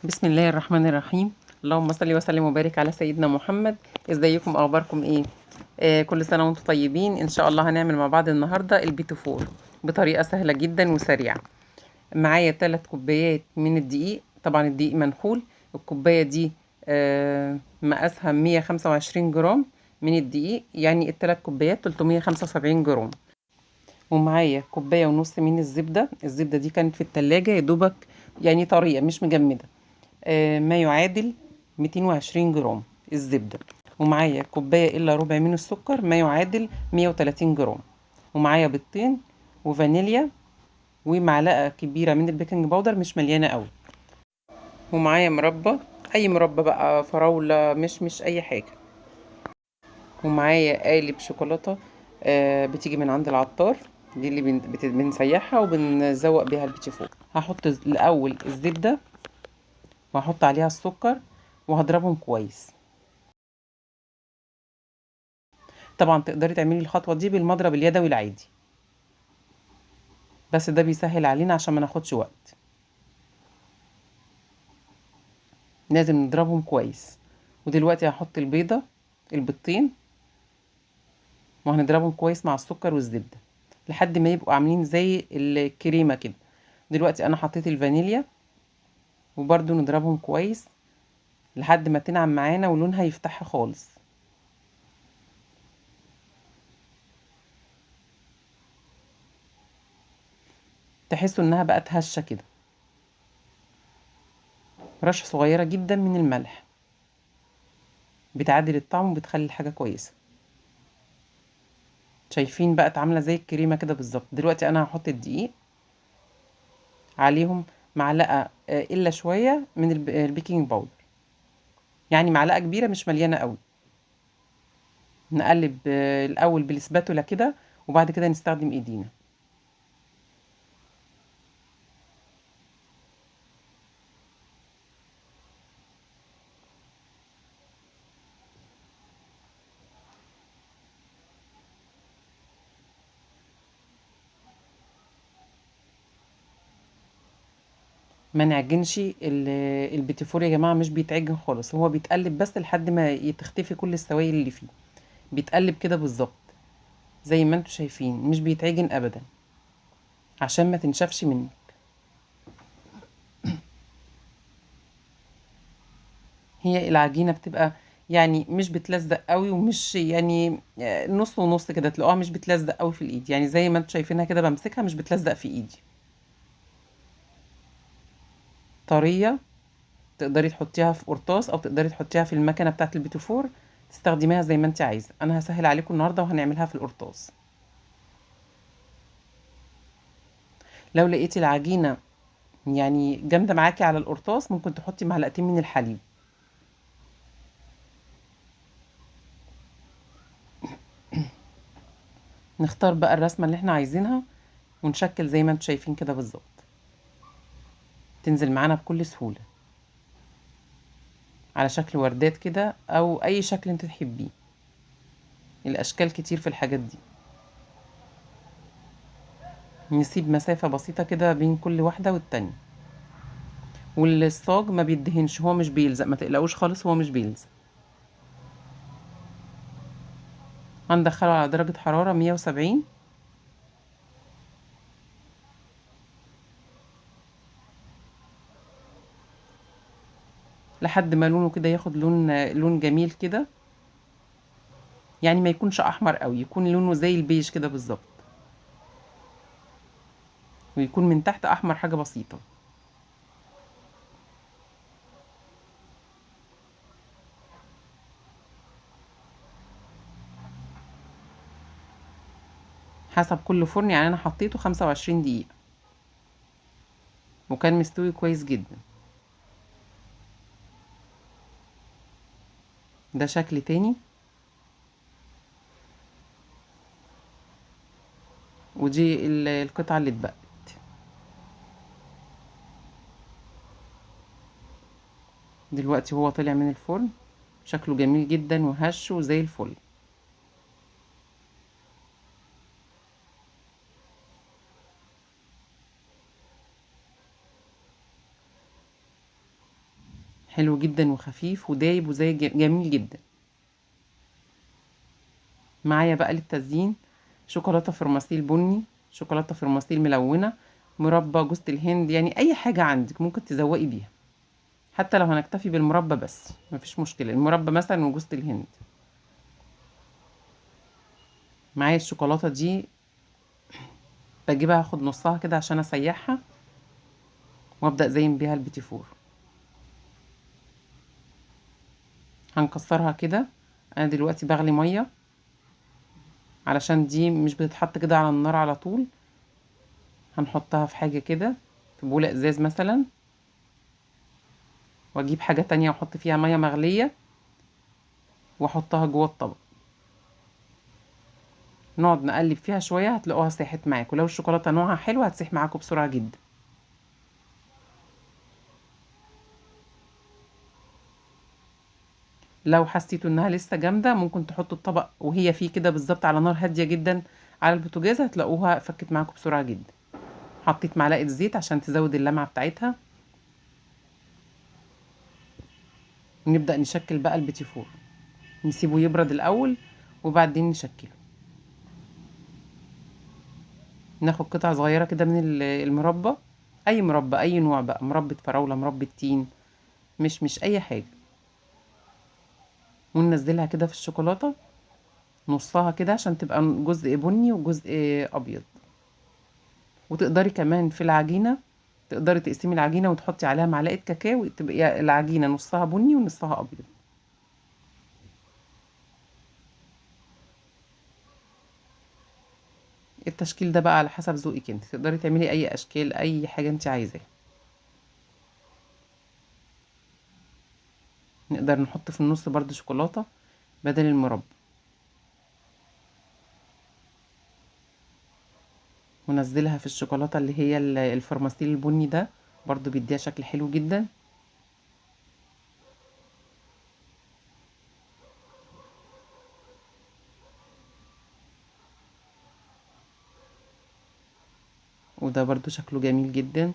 بسم الله الرحمن الرحيم. اللهم صل وسلم وبارك على سيدنا محمد. ازيكم؟ اخباركم ايه؟ كل سنه وانتم طيبين. ان شاء الله هنعمل مع بعض النهارده البيتو فور بطريقه سهله جدا وسريعه. معايا 3 كوبايات من الدقيق، طبعا الدقيق منخول. الكوبايه دي مقاسها 125 جرام من الدقيق، يعني الثلاث كوبايات 375 جرام. ومعايا كوبايه ونص من الزبده دي كانت في التلاجة يا دوبك، يعني طريه مش مجمده. ما يعادل 220 جرام الزبدة. ومعايا كوباية إلا ربع من السكر ما يعادل 130 جرام. ومعايا بيضتين وفانيليا ومعلقة كبيرة من البيكنج باودر مش مليانة قوي. ومعايا مربى، أي مربى بقى، فراولة، مش أي حاجة. ومعايا قالب شوكولاتة بتيجي من عند العطار، دي اللي بنسيحها وبنزوق بيها البيتي فور. هحط الأول الزبدة وهحط عليها السكر وهضربهم كويس. طبعا تقدري تعملي الخطوة دي بالمضرب اليدوي العادي، بس ده بيسهل علينا عشان ما ناخدش وقت. لازم نضربهم كويس. ودلوقتي هحط البيضتين وهنضربهم كويس مع السكر والزبدة لحد ما يبقوا عاملين زي الكريمة كده. دلوقتي انا حطيت الفانيليا وبرده نضربهم كويس لحد ما تنعم معانا ولونها يفتح خالص. تحسوا انها بقت هشة كده. رشة صغيرة جدا من الملح بتعدل الطعم وبتخلي الحاجة كويسة. شايفين بقت عاملة زي الكريمة كده بالظبط. دلوقتي انا هحط الدقيق عليهم معلقة إلا شوية من البيكنج باودر، يعني معلقة كبيرة مش مليانة قوي. نقلب الأول بالسباتولا كده وبعد كده نستخدم إيدينا. ما نعجنش البيتيفور يا جماعة، مش بيتعجن خالص، هو بيتقلب بس لحد ما تختفي كل السوائل اللي فيه. بيتقلب كده بالظبط زي ما انتوا شايفين، مش بيتعجن أبدا عشان ما تنشفش منك. هي العجينة بتبقى يعني مش بتلزق قوي ومش يعني نص ونص كده، تلاقوها مش بتلزق قوي في الايد، يعني زي ما انتوا شايفينها كده بمسكها مش بتلزق في ايدي، طرية. تقدري تحطيها في قرطاس او تقدري تحطيها في المكنة بتاعة البيتوفور، تستخدميها زي ما انت عايزة. انا هسهل عليكم النهاردة وهنعملها في القرطاس. لو لقيتي العجينة يعني جامدة معاكي على القرطاس ممكن تحطي معلقتين من الحليب. نختار بقى الرسمة اللي احنا عايزينها ونشكل زي ما انتوا شايفين كده بالظبط. تنزل معانا بكل سهولة على شكل وردات كده او اي شكل انت تحبيه. الاشكال كتير في الحاجات دي. نسيب مسافة بسيطة كده بين كل واحدة والتانية. والصاج ما بيدهنش، هو مش بيلزق، ما تقلقوش خالص، هو مش بيلزق. هندخله على درجة حرارة 170 لحد ما لونه كده ياخد لون جميل كده، يعني ما يكونش احمر قوي، يكون لونه زي البيج كده بالظبط، ويكون من تحت احمر حاجة بسيطة. حسب كل فرن، يعني انا حطيته 25 دقيقة وكان مستوي كويس جدا. ده شكل تاني. ودي القطعة اللي اتبقت. دلوقتي هو طلع من الفرن، شكله جميل جدا وهش وزي الفل. حلو جدا وخفيف ودايب وزي جميل جدا. معايا بقى للتزيين شوكولاتة فرماسيل بني، شوكولاتة فرماسيل ملونة، مربى جوز الهند، يعني اي حاجة عندك ممكن تزوقي بيها. حتى لو هنكتفي بالمربى بس مفيش مشكلة، المربى مثلا وجوز الهند. معايا الشوكولاتة دي بجيبها اخد نصها كده عشان اسيحها وابدأ زين بيها البيتي فور. هنكسرها كده. انا دلوقتي بغلي مية علشان دي مش بتتحط كده على النار على طول، هنحطها في حاجة كده، في بولة ازاز مثلا، واجيب حاجة تانية واحط فيها مية مغلية واحطها جوه الطبق. نقعد نقلب فيها شوية هتلاقوها ساحت معاكم. لو الشوكولاتة نوعها حلو هتسيح معاكم بسرعة جدا. لو حسيتوا انها لسه جامدة ممكن تحطوا الطبق وهي فيه كده بالظبط على نار هادية جدا على البوتاجاز، هتلاقوها فكت معاكم بسرعة جدا. حطيت معلقة زيت عشان تزود اللمعة بتاعتها. ونبدأ نشكل بقى البيتي فور، نسيبه يبرد الأول وبعدين نشكله. ناخد قطع صغيرة كده من المربى، أي مربى أي نوع بقى، مربى فراولة، مربى تين، مش أي حاجة، وننزلها كده في الشوكولاتة نصها كده عشان تبقى جزء بني وجزء أبيض. وتقدري كمان في العجينة تقدري تقسمي العجينة وتحطي عليها معلقة كاكاو، تبقى العجينة نصها بني ونصها أبيض. التشكيل ده بقى على حسب ذوقك انت، تقدري تعملي أي أشكال أي حاجة انت عايزاها. نقدر نحط في النص برضو شوكولاتة بدل المربى، ونزلها في الشوكولاتة اللي هي الفرماسيل البني ده، برضو بيديها شكل حلو جدا. وده برضو شكله جميل جدا.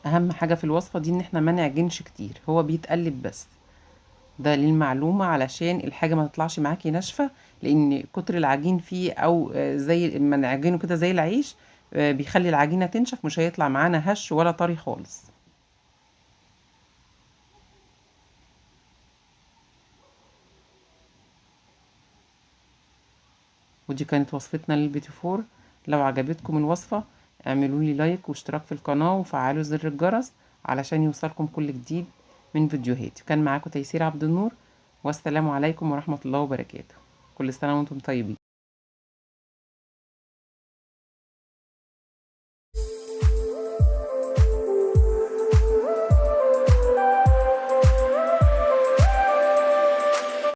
اهم حاجة في الوصفة دي ان احنا ما نعجنش كتير، هو بيتقلب بس، ده للمعلومة علشان الحاجة ما تطلعش معاكي ناشفة، لان كتر العجين فيه او زي ما نعجنه كده زي العيش بيخلي العجينة تنشف، مش هيطلع معانا هش ولا طري خالص. ودي كانت وصفتنا للبيتي فور. لو عجبتكم الوصفة اعملوا لي لايك واشتراك في القناة وفعلوا زر الجرس علشان يوصلكم كل جديد من فيديوهاتي. كان معاكم تيسير عبد النور، والسلام عليكم ورحمة الله وبركاته. كل سنة وانتم طيبين.